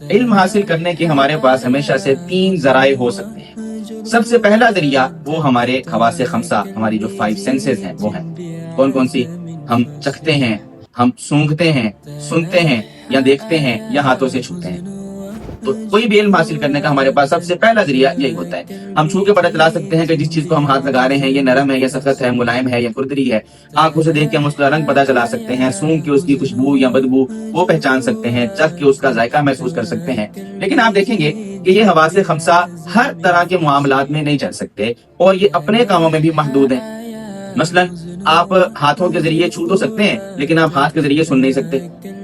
علم حاصل کرنے کے ہمارے پاس ہمیشہ سے 3 ذرائع ہو سکتے ہیں۔ سب سے پہلا ذریعہ وہ ہمارے حواس خمسہ، ہماری جو 5 سینسز ہیں وہ ہیں۔ کون کون سی؟ ہم چکھتے ہیں، ہم سونگھتے ہیں، سنتے ہیں یا دیکھتے ہیں یا ہاتھوں سے چھوتے ہیں۔ تو کوئی بھی علم حاصل کرنے کا ہمارے پاس سب سے پہلا ذریعہ یہی ہوتا ہے۔ ہم چھو کے پتہ چلا سکتے ہیں کہ جس چیز کو ہم ہاتھ لگا رہے ہیں یہ نرم ہے یا سخت ہے، ملائم ہے یا کردری ہے۔ آنکھوں سے دیکھ کے ہم اس کا رنگ پتہ چلا سکتے ہیں، سونگھ کے اس کی خوشبو یا بدبو وہ پہچان سکتے ہیں، چکھ کے اس کا ذائقہ محسوس کر سکتے ہیں۔ لیکن آپ دیکھیں گے کہ یہ حواس خمسہ ہر طرح کے معاملات میں نہیں چل سکتے اور یہ اپنے کاموں میں بھی محدود ہیں۔ مثلا آپ ہاتھوں کے ذریعے چھو تو سکتے ہیں لیکن آپ ہاتھ کے ذریعے سن نہیں سکتے،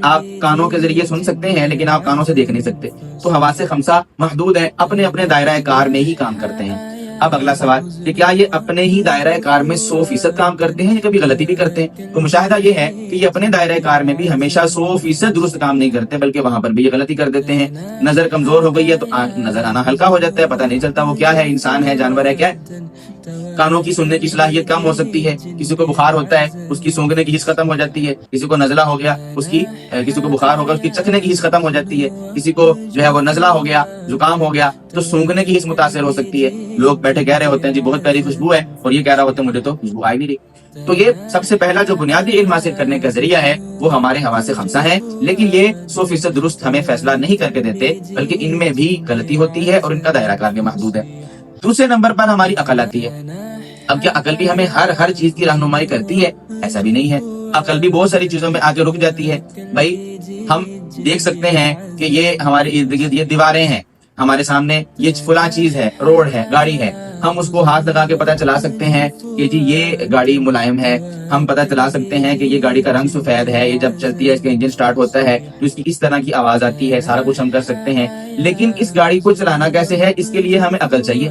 آپ کانوں کے ذریعے سن سکتے ہیں لیکن آپ کانوں سے دیکھ نہیں سکتے۔ تو حواس خمسہ محدود ہیں، اپنے اپنے دائرہ کار میں ہی کام کرتے ہیں۔ اب اگلا سوال کہ کیا یہ اپنے ہی دائرہ کار میں 100% کام کرتے ہیں یا کبھی غلطی بھی کرتے ہیں؟ تو مشاہدہ یہ ہے کہ یہ اپنے دائرہ کار میں بھی ہمیشہ 100% درست کام نہیں کرتے بلکہ وہاں پر بھی یہ غلطی کر دیتے ہیں۔ نظر کمزور ہو گئی ہے تو نظر آنا ہلکا ہو جاتا ہے، پتہ نہیں چلتا وہ کیا ہے، انسان ہے، جانور ہے، کیا ہے۔ کانوں کی سننے کی صلاحیت کم ہو سکتی ہے، کسی کو بخار ہوتا ہے اس کی سونگنے کی حس ختم ہو جاتی ہے، کسی کو نزلہ ہو گیا کسی کو بخار ہوگا اس کی چکھنے کی حس ختم ہو جاتی ہے، کسی کو جو ہے وہ نزلہ ہو گیا، زکام ہو گیا تو سونگنے کی حس متاثر ہو سکتی ہے۔ لوگ بیٹھے کہہ رہے ہوتے ہیں جی بہت پیاری خوشبو ہے اور یہ کہہ رہا ہوتا ہے مجھے تو خوشبو آئی نہیں رہی۔ تو یہ سب سے پہلا جو بنیادی علم حاصل کرنے کا ذریعہ ہے وہ ہمارے حواس خمسہ ہے، لیکن یہ 100% درست ہمیں فیصلہ نہیں کر کے دیتے بلکہ ان میں بھی غلطی ہوتی ہے اور ان کا دائرہ کار بھی محدود ہے۔ دوسرے نمبر پر ہماری عقل آتی ہے۔ اب کیا عقل بھی ہمیں ہر چیز کی رہنمائی کرتی ہے؟ ایسا بھی نہیں ہے، عقل بھی بہت ساری چیزوں میں آگے رک جاتی ہے۔ بھائی ہم دیکھ سکتے ہیں کہ یہ ہمارے ارد گرد یہ دیواریں ہیں، ہمارے سامنے یہ فلاں چیز ہے، روڈ ہے، گاڑی ہے، ہم اس کو ہاتھ لگا کے پتہ چلا سکتے ہیں کہ جی یہ گاڑی ملائم ہے، ہم پتہ چلا سکتے ہیں کہ یہ گاڑی کا رنگ سفید ہے، یہ جب چلتی ہے اس کا انجن سٹارٹ ہوتا ہے تو اس کی اس طرح کی آواز آتی ہے، سارا کچھ ہم کر سکتے ہیں۔ لیکن اس گاڑی کو چلانا کیسے ہے اس کے لیے ہمیں عقل چاہیے۔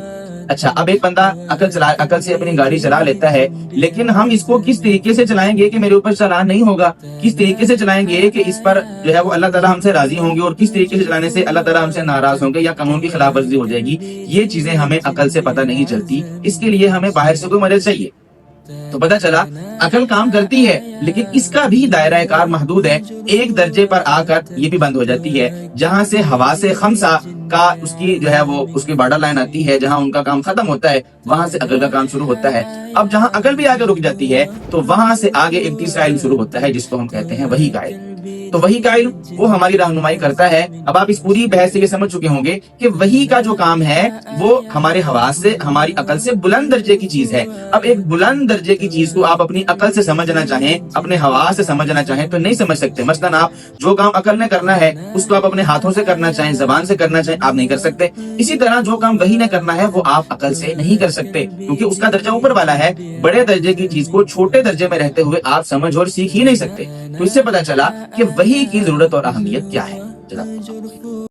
اچھا اب ایک بندہ عقل سے اپنی گاڑی چلا لیتا ہے لیکن ہم اس کو کس طریقے سے چلائیں گے کہ میرے اوپر چلان نہیں ہوگا، کس طریقے سے چلائیں گے کہ اس پر جو ہے وہ اللہ تعالیٰ ہم سے راضی ہوں گے اور کس طریقے سے چلانے سے اللہ تعالیٰ ہم سے ناراض ہوں گے یا قانون کی خلاف ورزی ہو جائے گی، یہ چیزیں ہمیں عقل سے پتہ نہیں چلتی۔ اس کے لیے ہمیں باہر سے کوئی مدد چاہیے۔ تو پتہ چلا عقل کام کرتی ہے لیکن اس کا بھی دائرہ کار محدود ہے، ایک درجے پر آ کر یہ بھی بند ہو جاتی ہے جہاں سے حواس خمسہ کا اس کی جو ہے وہ اس کی بارڈر لائن آتی ہے، جہاں ان کا کام ختم ہوتا ہے وہاں سے عقل کا کام شروع ہوتا ہے۔ اب جہاں عقل بھی آگے رک جاتی ہے تو وہاں سے آگے ایک تیسرا علم شروع ہوتا ہے جس کو ہم کہتے ہیں وحی کا علم۔ تو وحی کا علم وہ ہماری رہنمائی کرتا ہے۔ اب آپ اس پوری بحث سے یہ سمجھ چکے ہوں گے کہ وحی کا جو کام ہے وہ ہمارے حواس سے، ہماری عقل سے بلند درجے کی چیز ہے۔ اب ایک بلند درجے کی چیز کو آپ اپنی عقل سے سمجھنا چاہیں، اپنے حواس سے سمجھنا چاہیں تو نہیں سمجھ سکتے۔ مثلا آپ جو کام عقل نے کرنا ہے اس کو آپ اپنے ہاتھوں سے کرنا چاہیں، زبان سے کرنا چاہیں، آپ نہیں کر سکتے۔ اسی طرح جو کام وحی نے کرنا ہے وہ آپ عقل سے نہیں کر سکتے کیونکہ اس کا درجہ اوپر والا ہے۔ بڑے درجے کی چیز کو چھوٹے درجے میں رہتے ہوئے آپ سمجھ اور سیکھ ہی نہیں سکتے۔ تو اس سے پتہ چلا کہ وحی کی ضرورت اور اہمیت کیا ہے۔